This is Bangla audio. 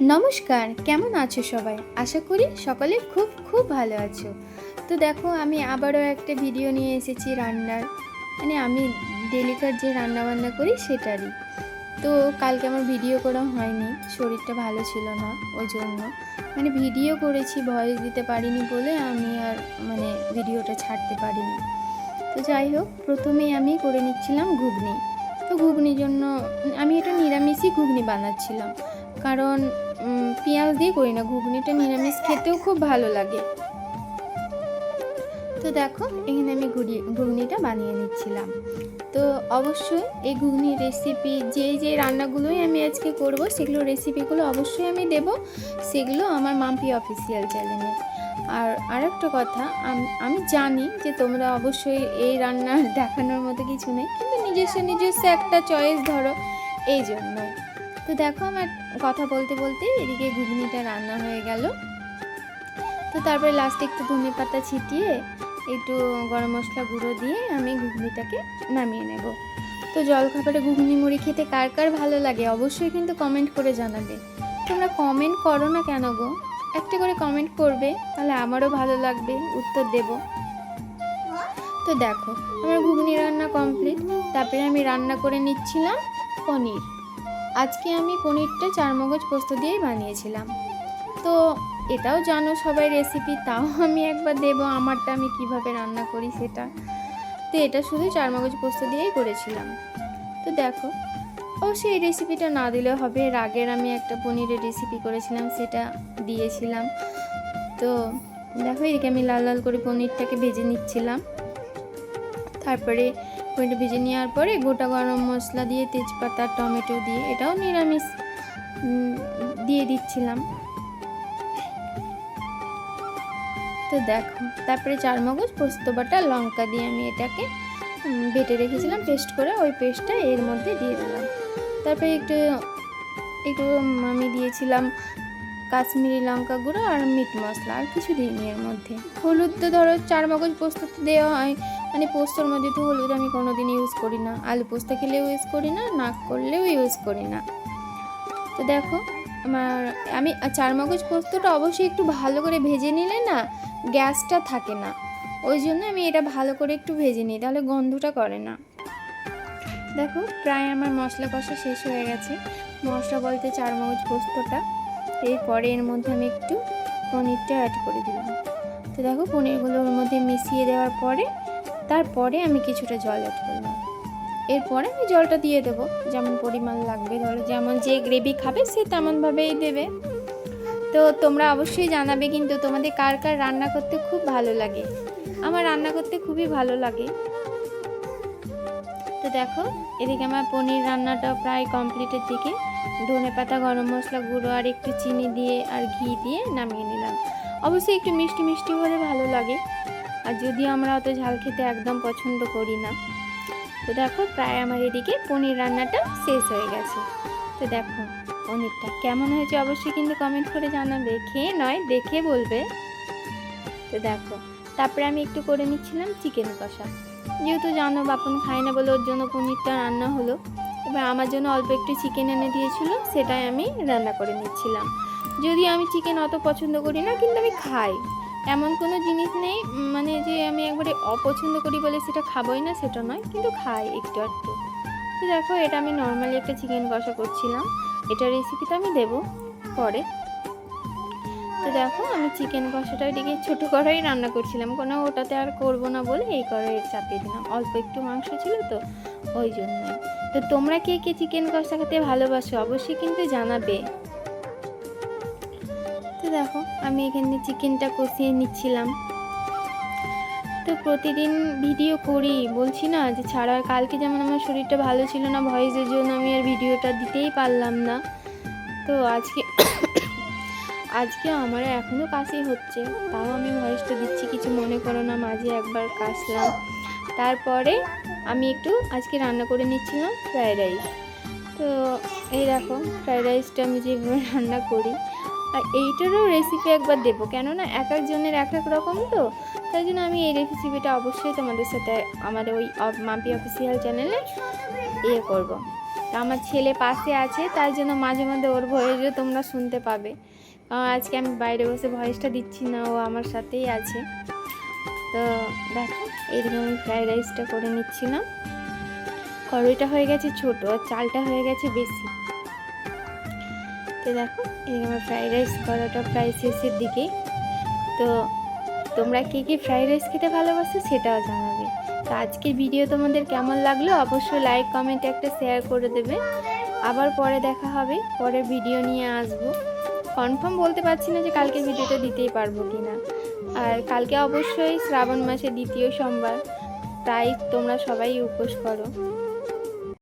নমস্কার, কেমন আছো সবাই? আশা করি সকলে খুব খুব ভালো আছো। তো দেখো, আমি আবারও একটা ভিডিও নিয়ে এসেছি রান্নার। আমি ডেলিকার যে রান্নাবান্না করি সেটারই। তো কালকে আমার ভিডিও করা হয়নি, শরীরটা ভালো ছিল না, ওই জন্য ভিডিও করেছি, ভয়েস দিতে পারিনি বলে আমি আর ভিডিওটা ছাড়তে পারিনি। তো যাই হোক, প্রথমেই আমি করে নিচ্ছিলাম ঘুগনি। তো ঘুগনির জন্য আমি এটা নিরামিষই ঘুগনি বানাচ্ছিলাম, কারণ পেঁয়াজ দিয়ে করি না, ঘুগনিটা নিরামিষ খেতেও খুব ভালো লাগে। তো দেখো, এখানে আমি ঘুগনিটা বানিয়ে নিচ্ছিলাম। তো অবশ্যই এই ঘুগনির রেসিপি যে রান্নাগুলোই আমি আজকে করব সেগুলো রেসিপিগুলো অবশ্যই আমি দেব, সেগুলো আমার মাম্পি অফিসিয়াল চ্যানেলে। আর আরেকটা কথা, আমি জানি যে তোমরা অবশ্যই এই রান্নার দেখানোর মতো কিছু নেই, কিন্তু নিজস্ব একটা চয়েস ধরো, এই জন্য। তো দেখো, আমার কথা বলতে বলতে এদিকে ঘুগনিটা রান্না হয়ে গেল। তো তারপরে লাস্টে একটু ধনে পাতা ছিটিয়ে একটু গরম মশলা গুঁড়ো দিয়ে আমি ঘুগনিটাকে নামিয়ে নেব। তো জলখাবারে ঘুগনি মুড়ি খেতে কার কার ভালো লাগে অবশ্যই কিন্তু কমেন্ট করে জানাবে। তোমরা কমেন্ট করো না কেন গো? একটা করে কমেন্ট করবে, তাহলে আমারও ভালো লাগবে, উত্তর দেব। তো দেখো, আমার ঘুগনি রান্না কমপ্লিট। তারপরে আমি রান্না করে নিচ্ছিলাম পনির। আজকে আমি পনিরটা চারমগজ পোস্ত দিয়েই বানিয়েছিলাম। তো এটাও জানো সবাই রেসিপি, তাও আমি একবার দেবো আমারটা আমি কিভাবে রান্না করি সেটা। তো এটা শুধু চারমগজ পোস্ত দিয়েই করেছিলাম। তো দেখো, অবশ্যই এই রেসিপিটা না দিলেও হবে, এর আগের আমি একটা পনিরের রেসিপি করেছিলাম, সেটা দিয়েছিলাম। তো দেখো, এদিকে আমি লাল লাল করে পনিরটাকে ভেজে নিচ্ছিলাম। তারপরে পনিরটা ভেজে নেওয়ার পরে গোটা গরম মশলা দিয়ে, তেজপাতা, টমেটো দিয়ে, এটাও নিরামিষ, দিয়ে দিচ্ছিলাম। তো দেখো, তারপরে চারমগজ, পোস্ত বাটা, লঙ্কা দিয়ে আমি এটাকে বেটে রেখেছিলাম পেস্ট করে, ওই পেস্টটা এর মধ্যে দিয়ে দিলাম। তারপরে একটু একটু আমি দিয়েছিলাম কাশ্মীরি লঙ্কা গুঁড়ো আর মিট মশলা, আর কিছু দিইনি এর মধ্যে। হলুদ তো ধরো চারমগজ পোস্ততে দেওয়া হয়, পোস্তর মধ্যে তো হলুদ আমি কোনোদিন ইউজ করি না, আলু পোস্ত খেলেও ইউজ করি না, না করলেও ইউজ করি না। তো দেখো, আমি চারমগজ পোস্তটা অবশ্যই একটু ভালো করে ভেজে নিলে না গ্যাসটা থাকে না, ওই জন্য আমি এটা ভালো করে একটু ভেজে নিই, তাহলে গন্ধটা করে না। দেখো, প্রায় আমার মশলা কষা শেষ হয়ে গেছে, মশলা বলতে চারমগজ পোস্তটা। এরপরে এর মধ্যে আমি একটু পনিরটা অ্যাড করে দিলাম। তো দেখো, পনিরগুলো ওর মধ্যে মিশিয়ে দেওয়ার পরে তারপরে আমি কিছুটা জল অ্যাড করলাম। এরপরে আমি জলটা দিয়ে দেবো যেমন পরিমাণ লাগবে, ধরো যেমন যে গ্রেভি খাবে সে তেমনভাবেই দেবে। তো তোমরা অবশ্যই জানাবে কিন্তু তোমাদের কার কার রান্না করতে খুব ভালো লাগে। আমার রান্না করতে খুবই ভালো লাগে। তো দেখো, এদিকে আমার পনির রান্নাটা প্রায় কমপ্লিটের দিকে। ধনেপাতা, গরম মশলা গুঁড়ো আর একটু চিনি দিয়ে আর ঘি দিয়ে নামিয়ে নিলাম। অবশ্যই একটু মিষ্টি মিষ্টি হলে ভালো লাগে, আর যদিও আমরা অত ঝাল খেতে একদম পছন্দ করি না। তো দেখো, প্রায় আমার এদিকে পনির রান্নাটা শেষ হয়ে গেছে। তো দেখো, পনিরটা কেমন হয়েছে অবশ্যই কিন্তু কমেন্ট করে জানাবে, খেয়ে নয় দেখে বলবে। তো দেখো, তারপরে আমি একটু করে নিচ্ছিলাম চিকেন কষা। যেহেতু জানো বাপন খায় না বলে ওর জন্য পনিরটা রান্না হলো। এবার আমার জন্য অল্প একটু চিকেন এনে দিয়েছিল, সেটাই আমি রান্না করে নিচ্ছিলাম। যদি আমি চিকেন অত পছন্দ করি না, কিন্তু আমি খাই, এমন কোনো জিনিস নেই যে আমি একবারে অপছন্দ করি বলে সেটা খাবোই না, সেটা নয়, কিন্তু খাই একটু একটু। তো দেখো, এটা আমি নর্মালি একটা চিকেন কষা করছিলাম, এটা রেসিপিটা আমি দেবো পরে। তো দেখো, আমি চিকেন কষাটা এদিকে ছোটো কড়াই রান্না করছিলাম, কোনো ওটাতে আর করবো না বলে এই কড়াইয়ে চাপিয়ে দিলাম, অল্প একটু মাংস ছিল তো ওই জন্যই। তো তোমরা কে কে চিকেন কষা খেতে ভালোবাসো অবশ্যই কিন্তু জানাবে। তো দেখো, আমি এখানে চিকেনটা কষিয়ে নিচ্ছিলাম। তো প্রতিদিন ভিডিও করি, বলছি না যে ছাড়া, কালকে যেমন আমার শরীরটা ভালো ছিল না, ভয়েসের জন্য আমি আর ভিডিওটা দিতেই পারলাম না। তো আজকে আমার এখনও কাশি হচ্ছে, তাও আমি ভয়েসটা দিচ্ছি, কিছু মনে করো না, মাঝে একবার কাশলাম। তারপরে আমি একটু আজকে রান্না করে নিচ্ছিলাম ফ্রায়েড রাইস। তো এই দেখো, ফ্রায়েড রাইসটা আমি যেভাবে রান্না করি, আর এইটারও রেসিপি একবার দেবো, কেননা এক একজনের এক এক রকম, তো তাই জন্য আমি এই রেসিপিটা অবশ্যই তোমাদের সাথে আমাদের ওই মাম্পি অফিসিয়াল চ্যানেলে করব। তা আমার ছেলে পাশে আছে, তার জন্য মাঝে মধ্যে ওর ভয়েসও তোমরা শুনতে পাবে, কারণ আজকে আমি বাইরে বসে ভয়েসটা দিচ্ছি না, ও আমার সাথেই আছে। তো দেখো এইরকম আমি ফ্রাইড রাইসটা করে নিচ্ছিলাম। কড়াইটা হয়ে গেছে ছোটো আর চালটা হয়ে গেছে বেশি। তো দেখো এদিকে আমার ফ্রাইড রাইস করাটা প্রায় শেষের দিকেই। তো তোমরা কে কে ফ্রাইড রাইস খেতে ভালোবাসো সেটাও জানাবে। তো আজকের ভিডিও তোমাদের কেমন লাগলো অবশ্যই লাইক কমেন্ট একটা শেয়ার করে দেবে। আবার পরে দেখা হবে, পরের ভিডিও নিয়ে আসবো। কনফার্ম বলতে পারছি না যে কালকে ভিডিওটা দিতেই পারবো কি না। আর কালকে অবশ্যই শ্রাবণ মাসের দ্বিতীয় সোমবার, তাই তোমরা সবাই উপোস করো।